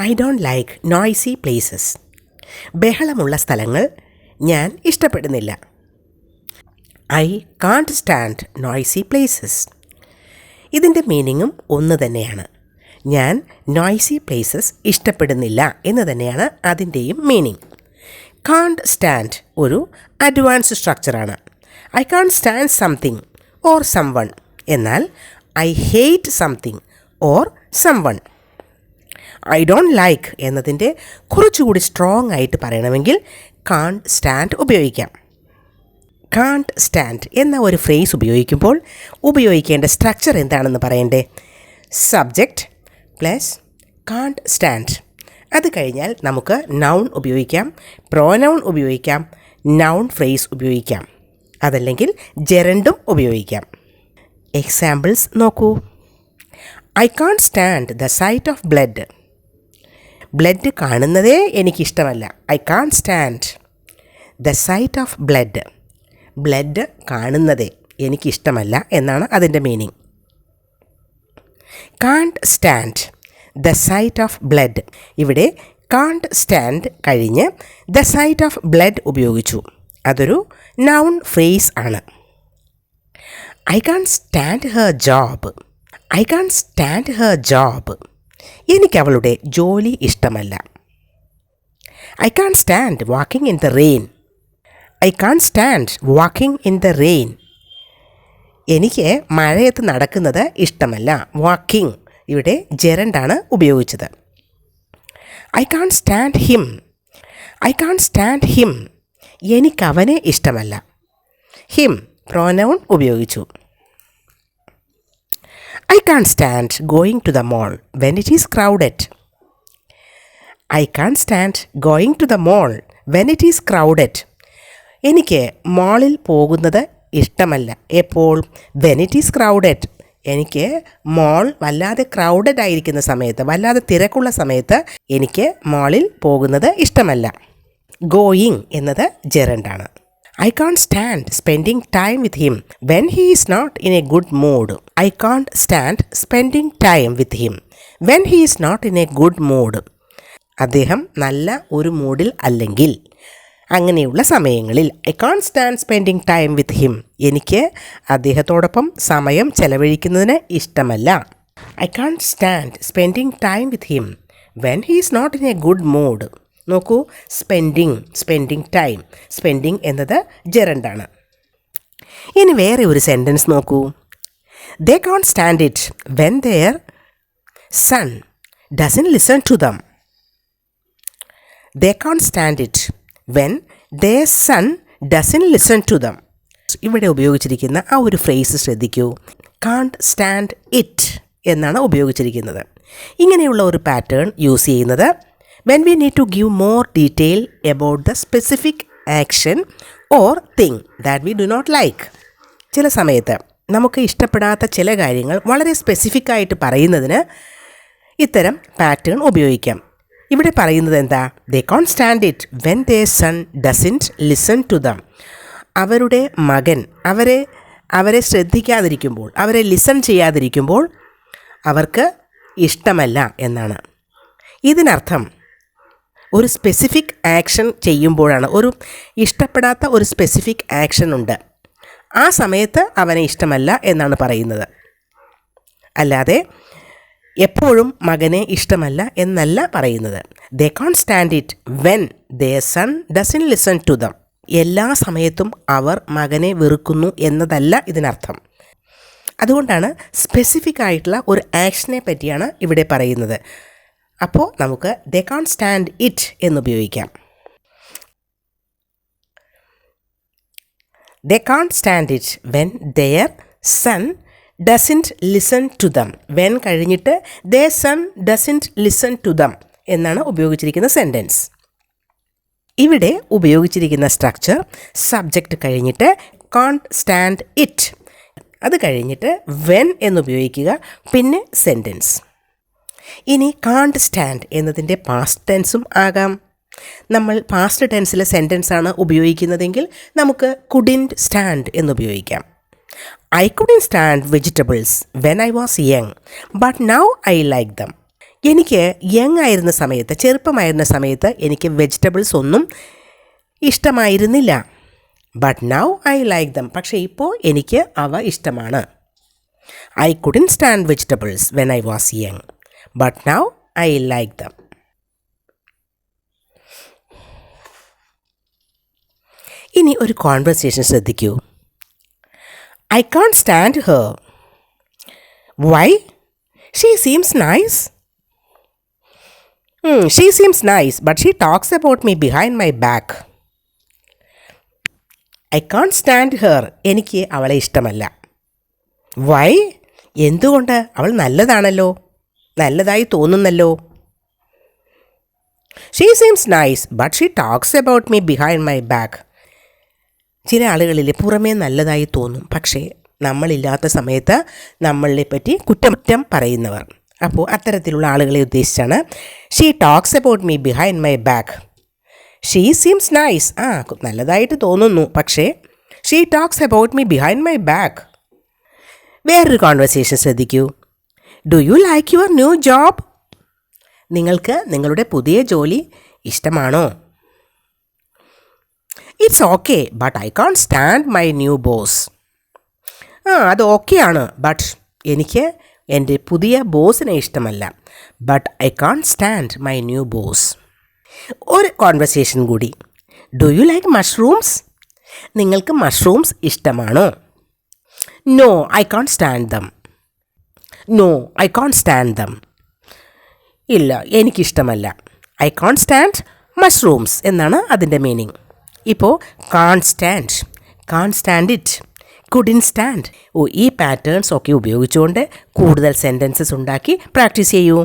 I don't like noisy places. ബഹളമുള്ള സ്ഥലങ്ങൾ ഞാൻ ഇഷ്ടപ്പെടുന്നില്ല. I can't stand noisy places. ഇതിൻ്റെ മീനിങ്ങും ഒന്ന് തന്നെയാണ്. ഞാൻ നോയ്സി പ്ലേസസ് ഇഷ്ടപ്പെടുന്നില്ല എന്ന് തന്നെയാണ് അതിൻ്റെയും മീനിങ്. കാൺട്ട് സ്റ്റാൻഡ് ഒരു അഡ്വാൻസ് സ്ട്രക്ചറാണ്. I can't stand something or someone. എന്നാൽ I hate something or someone. I don't like എന്നതിൻ്റെ കുറച്ചുകൂടി സ്ട്രോങ് ആയിട്ട് പറയണമെങ്കിൽ കാൺട്ട് സ്റ്റാൻഡ് ഉപയോഗിക്കാം. കാൺട്ട് സ്റ്റാൻഡ് എന്ന ഒരു ഫ്രേസ് ഉപയോഗിക്കുമ്പോൾ ഉപയോഗിക്കേണ്ട സ്ട്രക്ചർ എന്താണെന്ന് പറയണ്ടേ? Subject plus can't stand. അത് കഴിഞ്ഞാൽ നമുക്ക് നൗൺ ഉപയോഗിക്കാം, പ്രോനൗൺ ഉപയോഗിക്കാം, നൗൺ ഫ്രേസ് ഉപയോഗിക്കാം, അതല്ലെങ്കിൽ ജെറൻഡും ഉപയോഗിക്കാം. എക്സാമ്പിൾസ് നോക്കൂ. I can't stand the sight of blood. Blood കാണുന്നതേ എനിക്കിഷ്ടമല്ല. I can't stand the sight of blood. Blood കാണുന്നതേ എനിക്കിഷ്ടമല്ല എന്നാണ് അതിൻ്റെ meaning. Can't stand the sight of blood. ഇവിടെ കാൺട്ട് സ്റ്റാൻഡ് കഴിഞ്ഞ് ദ സൈറ്റ് ഓഫ് ബ്ലഡ് ഉപയോഗിച്ചു. അതൊരു നൗൺ ഫ്രേസ് ആണ്. I can't stand her job. I can't stand her job. എനിക്ക് അവളുടെ ജോലി ഇഷ്ടമല്ല. I can't stand walking in the rain. I can't stand walking in the rain. എനിക്ക് മഴയത്ത് നടക്കുന്നത് ഇഷ്ടമല്ല. വാക്കിംഗ് ഇവിടെ ജെറൻഡാണ് ഉപയോഗിച്ചത്. I can't stand him. I can't stand him. എനിക്കവനെ ഇഷ്ടമല്ല. ഹിം പ്രോനൗൺ ഉപയോഗിച്ചു. I can't stand going to the mall when it is crowded. I can't stand going to the mall when it is crowded. എനിക്ക് മോളിൽ പോകുന്നത് ഇഷ്ടമല്ല. എപ്പോൾ? When it is crowded. എനിക്ക് mall വല്ലാതെ ക്രൗഡഡ് ആയിരിക്കുന്ന സമയത്ത്, വല്ലാതെ തിരക്കുള്ള സമയത്ത് എനിക്ക് മോളിൽ പോകുന്നത് ഇഷ്ടമല്ല. ഗോയിങ് എന്നത് ജെറൻഡാണ്. I can't stand spending time with him when he is not in a good mood. I can't stand spending time with him when he is not in a good mood. അദ്ദേഹം നല്ല ഒരു മൂഡിൽ അല്ലെങ്കിൽ അങ്ങനെയുള്ള സമയങ്ങളിൽ I can't stand spending time with him. എനിക്ക് അദ്ദേഹത്തോടൊപ്പം സമയം ചെലവഴിക്കുന്നതിന് ഇഷ്ടമല്ല. I can't stand spending time with him when he is not in a good mood. നോക്കൂ, സ്പെൻഡിങ് ടൈം. സ്പെൻഡിങ് എന്നത് ജെറൻഡാണ്. ഇനി വേറെ ഒരു സെൻറ്റൻസ് നോക്കൂ. They can't stand it when their son doesn't listen to them. They can't stand it when their son doesn't listen to them. ഇവിടെ ഉപയോഗിച്ചിരിക്കുന്ന ആ ഒരു ഫ്രേസ് ശ്രദ്ധിക്കൂ. കാൺട്ട് സ്റ്റാൻഡ് ഇറ്റ് എന്നാണ് ഉപയോഗിച്ചിരിക്കുന്നത്. ഇങ്ങനെയുള്ള ഒരു പാറ്റേൺ യൂസ് ചെയ്യുന്നത് when we need to give more detail about the specific action or thing that we do not like. ചില സമയത്ത് നമുക്ക് ഇഷ്ടപ്പെടാത്ത ചില കാര്യങ്ങൾ വളരെ സ്പെസിഫിക് ആയിട്ട് പറയുന്നതിന് ഇത്തരം പാറ്റേൺ ഉപയോഗിക്കാം. ഇവിടെ പറയുന്നത് എന്താ? They can't stand it when their son doesn't listen to them. അവരുടെ മകൻ അവരെ ശ്രദ്ധിക്കാതിരിക്കുമ്പോൾ, അവരെ ലിസൺ ചെയ്യാതിരിക്കുമ്പോൾ അവർക്ക് ഇഷ്ടമല്ല എന്നാണ്. ഇതിനർത്ഥം ഒരു സ്പെസിഫിക് ആക്ഷൻ ചെയ്യുമ്പോഴാണ്, ഒരു ഇഷ്ടപ്പെടാത്ത ഒരു സ്പെസിഫിക് ആക്ഷൻ ഉണ്ട്, ആ സമയത്ത് അവനെ ഇഷ്ടമല്ല എന്നാണ് പറയുന്നത്. അല്ലാതെ എപ്പോഴും മകനെ ഇഷ്ടമല്ല എന്നല്ല പറയുന്നത്. They can't stand it when their son doesn't listen to them. എല്ലാ സമയത്തും അവർ മകനെ വെറുക്കുന്നു എന്നതല്ല ഇതിനർത്ഥം. അതുകൊണ്ടാണ് സ്പെസിഫിക് ആയിട്ടുള്ള ഒരു ആക്ഷനെ പറ്റിയാണ് ഇവിടെ പറയുന്നത്. അപ്പോൾ നമുക്ക് ദേ കാൺട്ട് സ്റ്റാൻഡ് ഇറ്റ് എന്നുപയോഗിക്കാം. They can't stand it when their son doesn't listen to them. When കഴിഞ്ഞിട്ട് their son doesn't listen to them എന്നാണ് ഉപയോഗിച്ചിരിക്കുന്ന സെൻറ്റൻസ്. ഇവിടെ ഉപയോഗിച്ചിരിക്കുന്ന സ്ട്രക്ചർ സബ്ജക്റ്റ് കഴിഞ്ഞിട്ട് കാൺട്ട് സ്റ്റാൻഡ് ഇറ്റ്, അത് കഴിഞ്ഞിട്ട് വെൻ എന്നുപയോഗിക്കുക, പിന്നെ സെൻറ്റൻസ്. ഇനി കാൺട്ട് സ്റ്റാൻഡ് എന്നതിൻ്റെ പാസ്റ്റ് ടെൻസും ആകാം. നമ്മൾ പാസ്റ്റ് ടെൻസിലെ സെൻറ്റൻസാണ് ഉപയോഗിക്കുന്നതെങ്കിൽ നമുക്ക് കുഡിൻറ്റ് സ്റ്റാൻഡ് എന്നുപയോഗിക്കാം. I couldn't stand vegetables when I was young, but now I like them. എനിക്ക് യങ് ആയിരുന്ന സമയത്ത്, ചെറുപ്പമായിരുന്ന സമയത്ത് എനിക്ക് വെജിറ്റബിൾസ് ഒന്നും ഇഷ്ടമായിരുന്നില്ല. But now I like dum. പക്ഷേ ഇപ്പോൾ എനിക്ക് അവ ഇഷ്ടമാണ്. I couldn't stand vegetables when I was young, but now I like dum. ഇനി ഒരു കോൺവെർസേഷൻ ശ്രദ്ധിക്കൂ. I can't stand Har. Y? She seems nice. She seems nice but she talks about me behind my back. I can't stand Har. എനിക്ക് അവളെ ഇഷ്ടമല്ല. Y? എന്തുകൊണ്ട്? അവൾ നല്ലതാണല്ലോ, നല്ലതായി തോന്നുന്നല്ലോ. She seems nice but she talks about me behind my back. ചില ആളുകളിൽ പുറമേ നല്ലതായി തോന്നും, പക്ഷേ നമ്മളില്ലാത്ത സമയത്ത് നമ്മളെ പറ്റി കുറ്റം പറയുന്നവർ. അപ്പോൾ അത്തരത്തിലുള്ള ആളുകളെ ഉദ്ദേശിച്ചാണ് she talks about me behind my back. She seems nice, നല്ലതായിട്ട് തോന്നുന്നു, പക്ഷേ she talks about me behind my back. വേറൊരു കോൺവെർസേഷൻ ശ്രദ്ധിക്കൂ. Do you like your new job? നിങ്ങൾക്ക് നിങ്ങളുടെ പുതിയ ജോലി ഇഷ്ടമാണോ? It's okay but I can't stand my new boss. അത് ഓക്കെയാണ്, ബട്ട് എനിക്ക് എൻ്റെ പുതിയ ബോസിനെ ഇഷ്ടമല്ല. But I can't stand my new boss. ഒരു കോൺവെർസേഷൻ കൂടി. Do you like mushrooms? നിങ്ങൾക്ക് മഷ്റൂംസ് ഇഷ്ടമാണോ? No I can't stand them. No I can't stand them. ഇല്ല, എനിക്കിഷ്ടമല്ല. ഐ കാൺറ്റ് സ്റ്റാൻഡ് മഷ്റൂംസ് എന്നാണ് അതിൻ്റെ മീനിങ്. ഇപ്പോൾ കാൺറ്റ് സ്റ്റാൻഡ് ഇറ്റ്, കുഡിൻറ്റ് സ്റ്റാൻഡ്. ഈ പാറ്റേൺസ് ഒക്കെ ഉപയോഗിച്ചുകൊണ്ട് കൂടുതൽ സെൻറ്റൻസസ് ഉണ്ടാക്കി പ്രാക്ടീസ് ചെയ്യൂ.